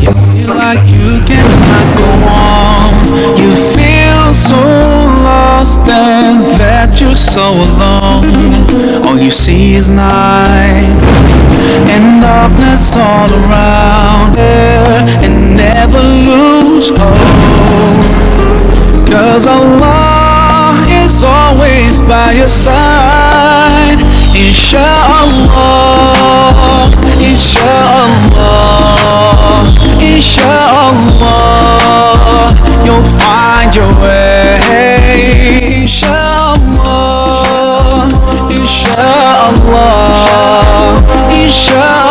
You feel like you cannot go on. You feel so lost and that you're so alone. All you see is night and darkness all around there, and never lose hope, 'cause Allah is always by your side. Insha'Allah, Insha'Allah, Insha'Allah, you'll find your way. Insha'Allah, Insha'Allah, Insha'Allah.